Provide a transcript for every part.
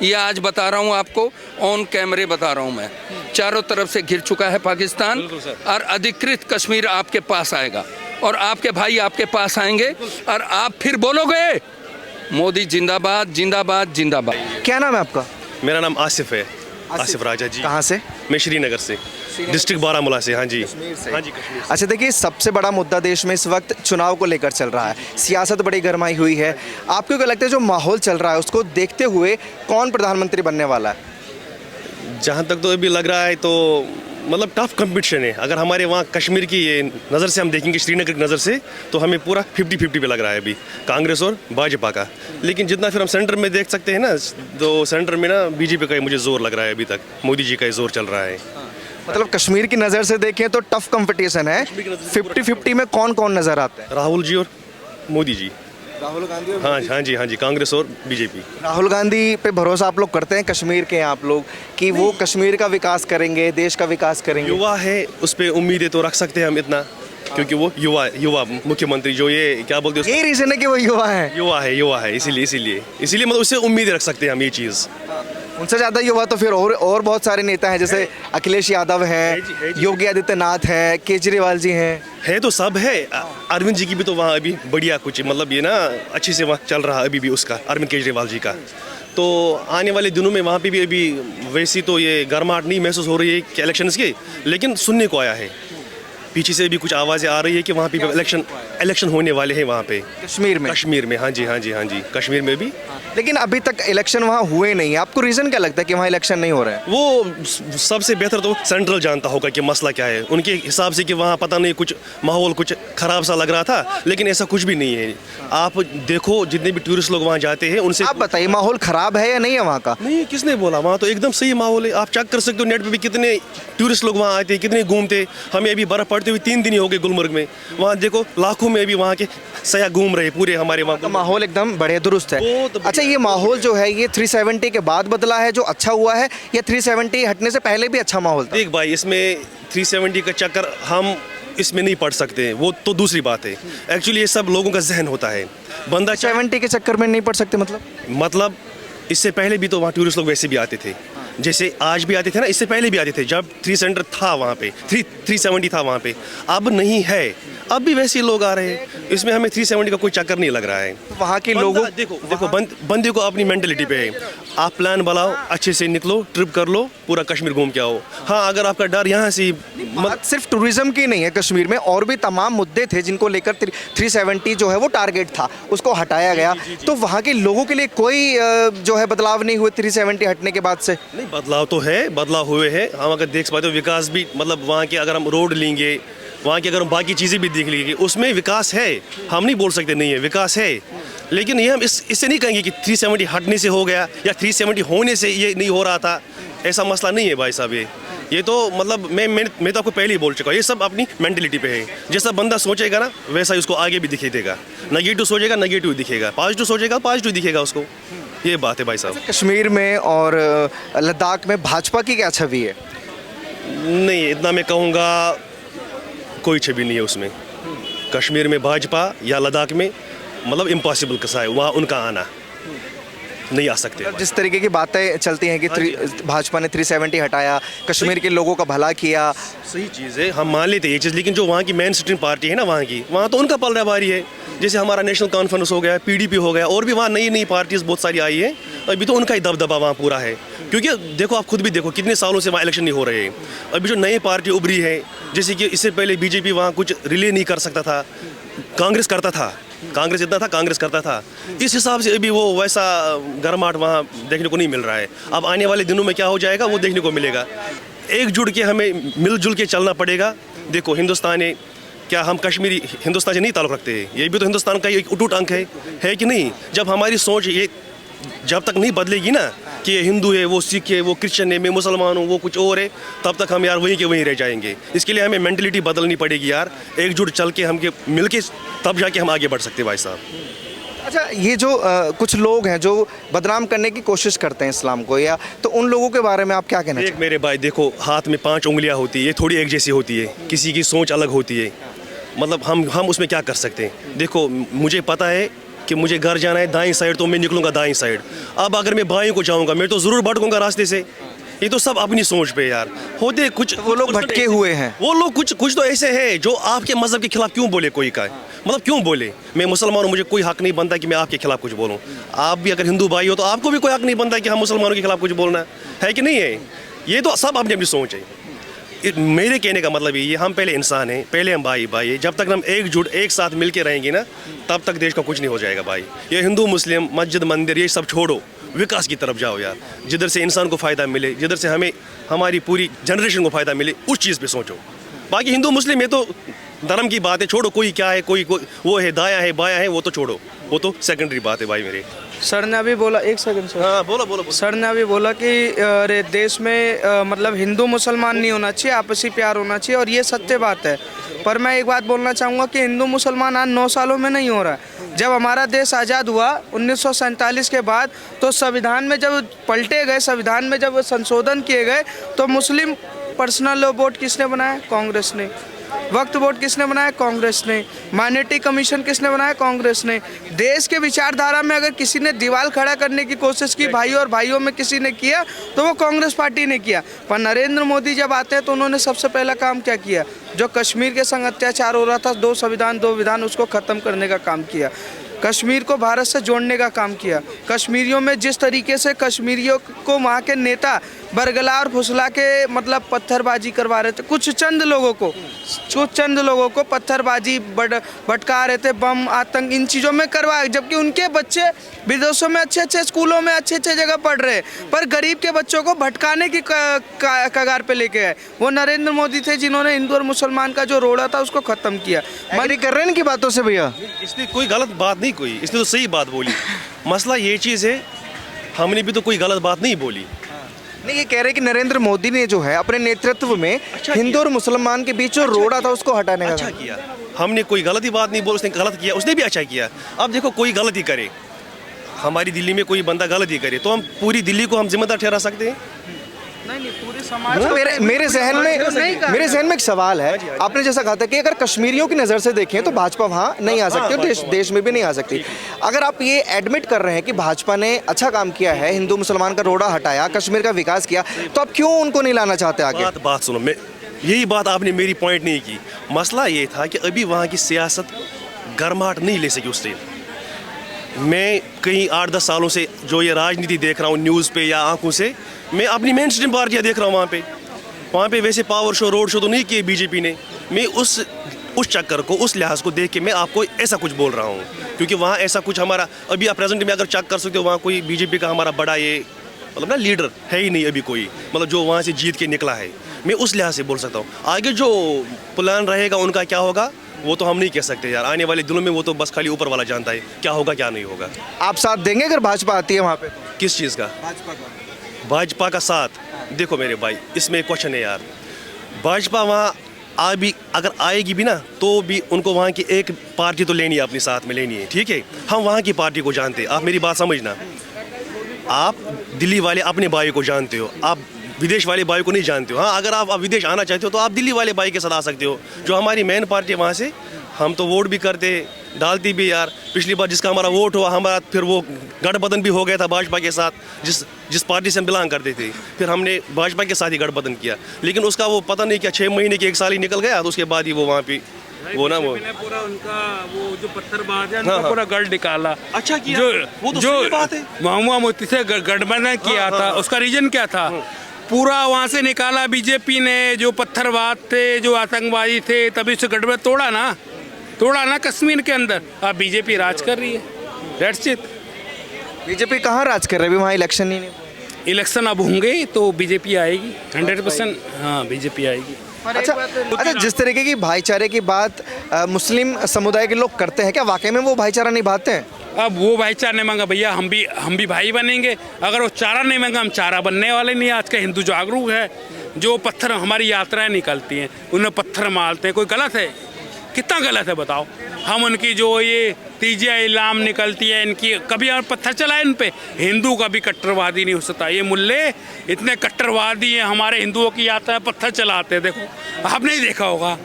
ये आज बता रहा हूँ आपको, ऑन कैमरे बता रहा हूँ मैं। चारों तरफ से घिर चुका है पाकिस्तान और अधिकृत कश्मीर आपके पास आएगा और आपके भाई आपके पास आएंगे और आप फिर बोलोगे मोदी जिंदाबाद जिंदाबाद जिंदाबाद। क्या नाम है आपका? मेरा नाम आसिफ है, आसिफ राजा जी। कहाँ से? मैं श्रीनगर से, डिस्ट्रिक्ट बारामूला से। हाँ जी, हाँ जी, कश्मीर से। अच्छा, देखिए, सबसे बड़ा मुद्दा देश में इस वक्त चुनाव को लेकर चल रहा है। सियासत बड़ी गर्माई हुई है। आपको क्या लगता है जो माहौल चल रहा है उसको देखते हुए कौन प्रधानमंत्री बनने वाला है? जहाँ तक तो अभी लग रहा है तो मतलब टफ कंपटीशन है। अगर हमारे वहाँ कश्मीर की ये नज़र से हम देखेंगे, श्रीनगर की नज़र से, तो हमें पूरा 50-50 पे लग रहा है अभी कांग्रेस और भाजपा का। लेकिन जितना फिर हम सेंटर में देख सकते हैं ना, तो सेंटर में ना बीजेपी का ही मुझे जोर लग रहा है अभी तक, मोदी जी का ही जोर चल रहा है। मतलब कश्मीर की नज़र से देखें तो टफ कंपटीशन है। 50-50 में कौन कौन नज़र आते हैं? राहुल जी और मोदी जी। राहुल गांधी और हाँ हाँ जी, हाँ जी, कांग्रेस और बीजेपी। राहुल गांधी पे भरोसा आप लोग करते हैं, कश्मीर के हैं आप लोग, कि वो कश्मीर का विकास करेंगे, देश का विकास करेंगे? युवा है, उस पर उम्मीदें तो रख सकते हैं हम इतना, क्योंकि वो युवा मुख्यमंत्री जो ये क्या बोलते हैं, यही रीजन है कि वो युवा है। युवा है, इसीलिए मतलब उससे उम्मीद रख सकते हैं हम ये चीज़। उनसे ज़्यादा युवा तो फिर और बहुत सारे नेता हैं, जैसे अखिलेश यादव हैं, योगी आदित्यनाथ हैं, केजरीवाल जी हैं। है तो सब है। अरविंद जी की भी तो वहाँ अभी बढ़िया कुछ मतलब ये ना अच्छे से वहाँ चल रहा है अभी भी उसका, अरविंद केजरीवाल जी का। तो आने वाले दिनों में वहाँ पे भी अभी वैसी तो ये गर्माहट नहीं महसूस हो रही है कि इलेक्शंस की, लेकिन सुनने को आया है, पीछे से भी कुछ आवाज़ें आ रही है कि वहाँ पे इलेक्शन होने वाले हैं वहाँ पे कश्मीर में। हाँ जी, कश्मीर में भी। लेकिन अभी तक इलेक्शन वहाँ हुए नहीं। आपको रीज़न क्या लगता है कि वहाँ इलेक्शन नहीं हो रहा है? वो सबसे बेहतर तो सेंट्रल जानता होगा कि मसला क्या है। उनके हिसाब से कि वहाँ पता नहीं कुछ माहौल कुछ ख़राब सा लग रहा था, लेकिन ऐसा कुछ भी नहीं है। आप देखो जितने भी टूरिस्ट लोग वहाँ जाते हैं उनसे आप बताइए, माहौल ख़राब है या नहीं है वहाँ का? नहीं, किसने बोला? वहाँ तो एकदम सही माहौल है। आप चेक कर सकते हो नेट पे भी, कितने टूरिस्ट लोग वहाँ आते हैं, कितने घूमते। हमें अभी बर्फ़ पड़ते हुए 3 दिन ही हो गए गुलमर्ग में। वहाँ देखो लाखों में अभी वहाँ के सयाह घूम रहे पूरे हमारे वहाँ का माहौल एकदम बढ़िया दुरुस्त है। अच्छा, ये माहौल जो है ये 370 के बाद बदला है जो अच्छा हुआ है, या 370 हटने से पहले भी अच्छा माहौल था? देख भाई, इसमें 370 का चक्कर हम इसमें नहीं पढ़ सकते हैं, वो तो दूसरी बात है। एक्चुअली ये सब लोगों का जहन होता है। बंदा 70 के चक्कर में नहीं पढ़ सकते मतलब इससे पहले भी तो वहाँ टूरिस्ट लोग वैसे भी आते थे, जैसे आज भी आते थे ना, इससे पहले भी आते थे जब 3 सेंटर था वहाँ पे, 370 था वहाँ पे। अब नहीं है, अब भी वैसे लोग आ रहे हैं। इसमें हमें 370 का कोई चक्कर नहीं लग रहा है। तो वहाँ के लोगों देखो बंदे को अपनी मेंटलिटी पे है। आप प्लान बनाओ, अच्छे से निकलो, ट्रिप कर लो, पूरा कश्मीर घूम के आओ। हाँ, अगर आपका डर यहाँ से बात सिर्फ टूरिज्म की नहीं है, कश्मीर में और भी तमाम मुद्दे थे जिनको लेकर 370 जो है वो टारगेट था, उसको हटाया गया। तो वहाँ के लोगों के लिए कोई जो है बदलाव नहीं हुए 370 हटने के बाद से? नहीं, बदलाव तो है, बदलाव हुए हैं। हम अगर देख पाते हो विकास भी, मतलब वहाँ के अगर हम रोड लेंगे, वहाँ की अगर हम बाकी चीज़ें भी देख लेंगे, उसमें विकास है। हम नहीं बोल सकते नहीं है, विकास है। लेकिन ये हम इससे नहीं कहेंगे कि 370 हटने से हो गया या 370 होने से ये नहीं हो रहा था। ऐसा मसला नहीं है भाई साहब। ये तो मतलब मैं तो आपको पहले ही बोल चुका हूँ, ये सब अपनी मेंटलिटी पे है। जैसा बंदा सोचेगा ना वैसा ही उसको आगे भी दिखाई देगा। नेगेटिव सोचेगा नेगेटिव दिखेगा, पॉजिटिव सोचेगा पॉजिटिव दिखेगा उसको। ये बात है भाई साहब। कश्मीर में और लद्दाख में भाजपा की क्या छवि है? नहीं, इतना मैं कहूँगा कोई छवि नहीं है उसमें। कश्मीर में भाजपा या लद्दाख में मतलब इम्पॉसिबल कसा है वहाँ उनका आना, नहीं आ सकते। जिस तरीके की बातें चलती हैं कि भाजपा ने 370 हटाया, कश्मीर के लोगों का भला किया, सही चीज़ है, हम मान लेते हैं ये चीज़। लेकिन जो वहाँ की मेन स्ट्रीम पार्टी है ना वहाँ तो उनका पलड़ा भारी है। जैसे हमारा नेशनल कॉन्फ्रेंस हो गया, PDP हो गया, और भी वहाँ नई पार्टीज बहुत सारी आई है। अभी तो उनका ही दबदबा वहाँ पूरा है। क्योंकि देखो, आप खुद भी देखो कितने सालों से वहाँ इलेक्शन नहीं हो रहे हैं। अभी जो नई पार्टी उभरी है, जैसे कि इससे पहले BJP वहाँ कुछ रिले नहीं कर सकता था, कांग्रेस करता था, कांग्रेस इतना था, कांग्रेस करता था। इस हिसाब से अभी वो वैसा गर्माहट वहाँ देखने को नहीं मिल रहा है। अब आने वाले दिनों में क्या हो जाएगा वो देखने को मिलेगा। एकजुट के हमें मिलजुल के चलना पड़ेगा। देखो, हिंदुस्तान है, क्या हम कश्मीरी हिंदुस्तान से नहीं ताल्लुक़ रखते हैं? ये भी तो हिंदुस्तान का एक अटूट अंग है कि नहीं? जब हमारी सोच ये जब तक नहीं बदलेगी ना कि ये हिंदू है, वो सिख है, वो क्रिश्चियन है, मैं मुसलमान हूँ, वो कुछ और है, तब तक हम यार वहीं के वहीं रह जाएंगे। इसके लिए हमें मेंटलिटी बदलनी पड़ेगी यार, एकजुट चल के हम मिल के तब जाके हम आगे बढ़ सकते हैं भाई साहब। अच्छा, ये जो कुछ लोग हैं जो बदनाम करने की कोशिश करते हैं इस्लाम को, या तो उन लोगों के बारे में आप क्या कहना चाहते हैं? मेरे भाई देखो, हाथ में 5 उंगलियां होती है, ये थोड़ी एक जैसी होती है, किसी की सोच अलग होती है। मतलब हम उसमें क्या कर सकते हैं? देखो, मुझे पता है कि मुझे घर जाना है दाईं साइड तो मैं निकलूंगा दाईं साइड। अब अगर मैं बाईं को जाऊंगा मैं तो ज़रूर भटकूंगा रास्ते से। ये तो सब अपनी सोच पे यार होते कुछ वो लोग भटके हुए हैं। वो लोग कुछ तो ऐसे हैं जो आपके मजहब के खिलाफ क्यों बोले कोई का, मतलब क्यों बोले। मैं मुसलमान हूँ, मुझे कोई हक नहीं बनता कि मैं आपके खिलाफ कुछ बोलूँ। आप भी अगर हिंदू भाई हो तो आपको भी कोई हक नहीं बनता कि हम मुसलमानों के खिलाफ कुछ बोलना है कि नहीं है। ये तो सब अपनी अपनी सोच है। मेरे कहने का मतलब ये हम पहले इंसान हैं, पहले हम भाई भाई। जब तक हम एकजुट एक साथ मिल के रहेंगे ना तब तक देश का कुछ नहीं हो जाएगा भाई। ये हिंदू मुस्लिम मस्जिद मंदिर ये सब छोड़ो, विकास की तरफ जाओ यार। जिधर से इंसान को फ़ायदा मिले, जिधर से हमें हमारी पूरी जनरेशन को फ़ायदा मिले, उस चीज़ पे सोचो। बाकी हिंदू मुस्लिम ये तो धर्म की बात है, छोड़ो। कोई क्या है, कोई वो है, दाया है बाया है, वो तो छोड़ो, वो तो सेकेंडरी बात है भाई मेरे। सर ने अभी बोला, एक सेकंड सर। हाँ बोलो। सर ने अभी बोला कि अरे देश में मतलब हिंदू मुसलमान नहीं होना चाहिए, आपसी प्यार होना चाहिए, और ये सत्य बात है। पर मैं एक बात बोलना चाहूँगा कि हिंदू मुसलमान आज 9 सालों में नहीं हो रहा है। जब हमारा देश आज़ाद हुआ 1947 के बाद, तो संविधान में जब पलटे गए, संविधान में जब संशोधन किए गए, तो मुस्लिम पर्सनल लॉ बोर्ड किसने बनाया? कांग्रेस ने। वक्फ बोर्ड किसने बनाया? कांग्रेस ने। माइनॉरिटी कमीशन किसने बनाया? कांग्रेस ने। देश के विचारधारा में अगर किसी ने दीवार खड़ा करने की कोशिश की, भाइयों और भाइयों में किसी ने किया, तो वो कांग्रेस पार्टी ने किया। पर नरेंद्र मोदी जब आते हैं तो उन्होंने सबसे पहला काम क्या किया? जो कश्मीर के संग अत्याचार हो रहा था, 2 संविधान 2 विधान, उसको ख़त्म करने का काम किया। कश्मीर को भारत से जोड़ने का काम किया। कश्मीरियों में जिस तरीके से कश्मीरियों को वहाँ के नेता बरगला और फुसला के मतलब पत्थरबाजी करवा रहे थे, कुछ चंद लोगों को पत्थरबाजी भटका रहे थे, बम आतंक इन चीज़ों में करवाए, जबकि उनके बच्चे विदेशों में अच्छे स्कूलों में अच्छे जगह पढ़ रहे, पर गरीब के बच्चों को भटकाने की कगार पे लेके आए। वो नरेंद्र मोदी थे जिन्होंने हिंदू और मुसलमान का जो रोड़ा था उसको ख़त्म किया। एग्री कर रहे हैं इनकी बातों से भैया? इसने कोई गलत बात नहीं, कोई इसने तो सही बात बोली। मसला ये चीज़ है, हमने भी तो कोई गलत बात नहीं बोली। नहीं, ये कह रहे हैं कि नरेंद्र मोदी ने जो है अपने नेतृत्व में हिंदू और मुसलमान के बीच जो रोड़ा था उसको हटाने का अच्छा किया। हमने कोई गलत बात नहीं बोली, उसने गलत किया, उसने भी अच्छा किया। अब देखो कोई गलती करे, हमारी दिल्ली में कोई बंदा गलती करे तो हम पूरी दिल्ली को हम जिम्मेदार ठहरा सकते हैं? नहीं, पूरे समाज। मेरे जहन में एक सवाल है। आपने जैसा कहा था कि अगर कश्मीरियों की नज़र से देखें तो भाजपा वहाँ नहीं आ सकती और देश में भी नहीं आ सकती। अगर आप ये एडमिट कर रहे हैं कि भाजपा ने अच्छा काम किया है, हिंदू मुसलमान का रोड़ा हटाया, कश्मीर का विकास किया, तो आप क्यों उनको नहीं लाना चाहते आगे? बात सुनो, मैं यही बात आपने मेरी पॉइंट नहीं की। मसला ये था कि अभी वहाँ की सियासत गर्माहट नहीं ले सकी उससे। मैं कई 8-10 सालों से जो ये राजनीति देख रहा हूँ न्यूज़ पे या आंखों से, मैं अपनी मेन स्ट्रीम पार्टियाँ देख रहा हूँ वहाँ पे वैसे पावर शो रोड शो तो नहीं किए बीजेपी ने। मैं उस चक्कर को, उस लिहाज को देख के मैं आपको ऐसा कुछ बोल रहा हूँ, क्योंकि वहाँ ऐसा कुछ हमारा अभी आप प्रेजेंट में अगर चेक कर सकते हो, वहाँ कोई बीजेपी का हमारा बड़ा ये मतलब ना लीडर है ही नहीं अभी कोई, मतलब जो वहाँ से जीत के निकला है। मैं उस लिहाज से बोल सकता हूँ। आगे जो प्लान रहेगा उनका क्या होगा वो तो हम नहीं कह सकते यार। आने वाले दिनों में वो तो बस खाली ऊपर वाला जानता है क्या होगा क्या नहीं होगा। आप साथ देंगे अगर भाजपा आती है वहाँ पे? किस चीज़ का? भाजपा का साथ? देखो मेरे भाई, इसमें क्वेश्चन है यार। भाजपा वहाँ अभी अगर आएगी भी ना तो भी उनको वहाँ की एक पार्टी तो लेनी है, अपने साथ में लेनी है, ठीक है। हम वहाँ की पार्टी को जानते हैं, आप मेरी बात समझना। आप दिल्ली वाले अपने भाई को जानते हो, आप विदेश वाले भाई को नहीं जानते हो। हाँ, अगर आप विदेश आना चाहते हो तो आप दिल्ली वाले भाई के साथ आ सकते हो, जो हमारी मेन पार्टी है। वहाँ से हम तो वोट भी करते, डालती भी यार। पिछली बार जिसका हमारा वोट हुआ, हमारा फिर वो गठबंधन भी हो गया था भाजपा के साथ, जिस पार्टी से हम बिलोंग करते थे। फिर हमने भाजपा के साथ ही गठबंधन किया, लेकिन उसका वो पता नहीं क्या 6 महीने की 1 साल ही निकल गया, तो उसके बाद ही वो वहाँ पे वो ना वो पूरा उनका वो जो पत्थरबाज है उनका पूरा गढ़ निकाला। अच्छा किया, वो तो जो सही बात है। महबूबा मुफ्ती से गठबंधन किया था, उसका रीजन क्या था? पूरा वहाँ से निकाला बीजेपी ने, जो पत्थरबाज थे, जो आतंकवादी थे, तभी से गठबंधन तोड़ा ना कश्मीर के अंदर। अब बीजेपी राज कर रही है, दैट्स इट। बीजेपी कहाँ राज कर रही है? वहाँ इलेक्शन ही नहीं। इलेक्शन अब होंगे तो बीजेपी आएगी 100%। हाँ, बीजेपी आएगी। अच्छा, जिस तरीके की भाईचारे की बात मुस्लिम समुदाय के लोग करते हैं, क्या वाकई में वो भाईचारा निभाते हैं? अब वो भाईचारा नहीं मांगा भैया, हम भी भाई बनेंगे। अगर वो चारा नहीं मांगा, हम चारा बनने वाले नहीं। आज का हिंदू जागरूक है। जो पत्थर हमारी यात्राएं निकलती हैं उन्हें पत्थर मारते हैं, कोई गलत है? कितना गलत है बताओ। हम उनकी जो ये तीजिया इलाम निकलती है इनकी, कभी हम पत्थर चलाए इन पे? हिंदू कभी कट्टरवादी नहीं हो सकता। ये मुल्ले इतने कट्टरवादी हैं, हमारे हिंदुओं की यात्रा पत्थर चलाते हैं। देखो, आपने ही देखा होगा,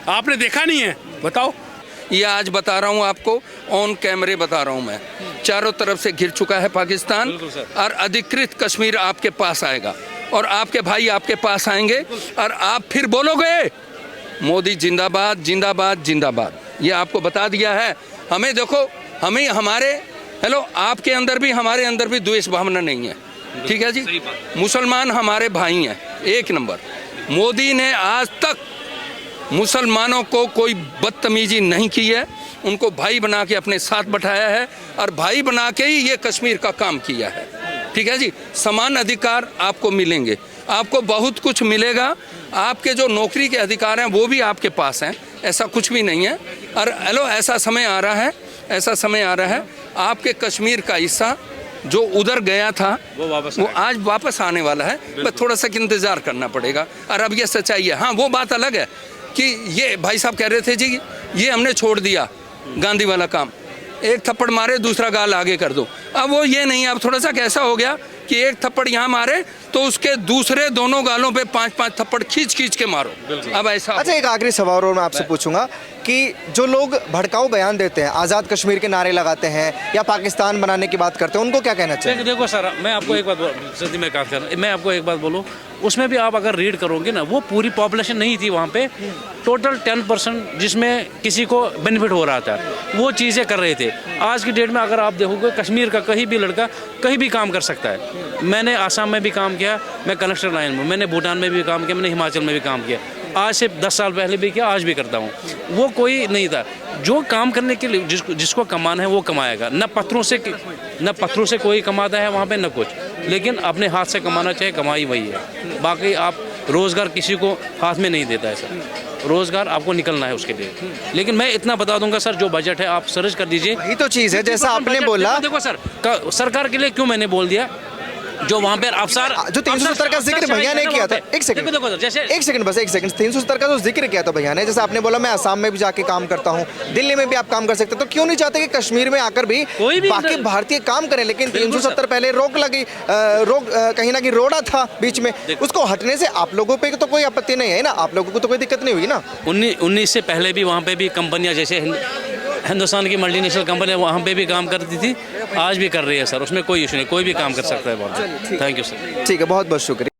आपने देखा नहीं है? बताओ। ये आज बता रहा हूँ आपको, ऑन कैमरे बता रहा हूँ मैं। चारों तरफ से घिर चुका है पाकिस्तान और अधिकृत कश्मीर आपके पास आएगा और आपके भाई आपके पास आएंगे और आप फिर बोलोगे मोदी जिंदाबाद जिंदाबाद जिंदाबाद। ये आपको बता दिया है। हमें देखो, हमें हमारे आपके अंदर भी हमारे अंदर भी द्वेष भावना नहीं है, ठीक है जी। मुसलमान हमारे भाई हैं, एक नंबर। मोदी ने आज तक मुसलमानों को कोई बदतमीजी नहीं की है, उनको भाई बना के अपने साथ बैठाया है और भाई बना के ही ये कश्मीर का काम किया है, ठीक है जी। समान अधिकार आपको मिलेंगे, आपको बहुत कुछ मिलेगा। आपके जो नौकरी के अधिकार हैं वो भी आपके पास हैं, ऐसा कुछ भी नहीं है। और ऐसा समय आ रहा है, ऐसा समय आ रहा है, आपके कश्मीर का हिस्सा जो उधर गया था वो आज वापस आने वाला है। बस थोड़ा सा इंतज़ार करना पड़ेगा। और अब ये सच्चाई है। हाँ, वो बात अलग है कि ये भाई साहब कह रहे थे जी ये हमने छोड़ दिया गांधी वाला काम, एक थप्पड़ मारे दूसरा गाल आगे कर दो। अब वो ये नहीं, अब थोड़ा सा कैसा हो गया कि एक थप्पड़ यहाँ मारे तो उसके दूसरे दोनों गालों पे 5-5 थप्पड़ खींच के मारो। अब ऐसा। अच्छा, एक आखिरी सवाल और मैं आपसे पूछूंगा कि जो लोग भड़काऊ बयान देते हैं, आज़ाद कश्मीर के नारे लगाते हैं या पाकिस्तान बनाने की बात करते हैं, उनको क्या कहना चाहिए? देखो सर, मैं आपको एक बात बोलूँ, उसमें भी आप अगर रीड करोगे ना, वो पूरी पॉपुलेशन नहीं थी वहाँ पे, टोटल 10% जिसमें किसी को बेनिफिट हो रहा था, वो चीज़ें कर रहे थे। आज की डेट में अगर आप देखोगे, कश्मीर का कहीं भी लड़का कहीं भी काम कर सकता है। मैंने आसाम में भी काम किया, मैं कंस्ट्रक्शन लाइन में, मैंने भूटान में भी काम किया, मैंने हिमाचल में भी काम किया, आज से 10 साल पहले भी किया, आज भी करता हूँ। वो कोई नहीं था। जो काम करने के लिए जिसको कमाना है वो कमाएगा। न पत्थरों से कोई कमाता है वहाँ पे, न कुछ, लेकिन अपने हाथ से कमाना चाहिए, कमाई वही है। बाकी आप रोज़गार किसी को हाथ में नहीं देता है सर, रोज़गार आपको निकलना है उसके लिए। लेकिन मैं इतना बता दूंगा सर, जो बजट है आप सर्च कर दीजिए। यही तो चीज़ है, जैसा आपने बोला। देखो सर, सरकार के लिए क्यों मैंने बोल दिया, जो वहाँ पे अफसर जो 370 का जिक्र भैया ने किया था, एक सेकंड जैसे 370 का जो जिक्र किया था भैया ने, जैसे आपने बोला मैं असम में भी जाके काम करता हूँ, दिल्ली में भी आप काम कर सकते हैं, तो क्यों नहीं चाहते कि कश्मीर में आकर भी बाकी भारतीय काम करें? लेकिन 370 पहले रोक लगी, कहीं ना कहीं रोड़ा था बीच में, उसको हटने से आप लोगों पे तो कोई आपत्ति नहीं है ना, आप लोगों को तो कोई दिक्कत नहीं हुई ना। 19 से पहले भी वहाँ पे भी कंपनियाँ, जैसे हिंदुस्तान की मल्टीनेशनल कंपनी वहाँ पे भी काम करती थी, आज भी कर रही है सर, उसमें कोई इशू नहीं, कोई भी काम कर सकता है। Thank you sir. ठीक है, बहुत बहुत शुक्रिया।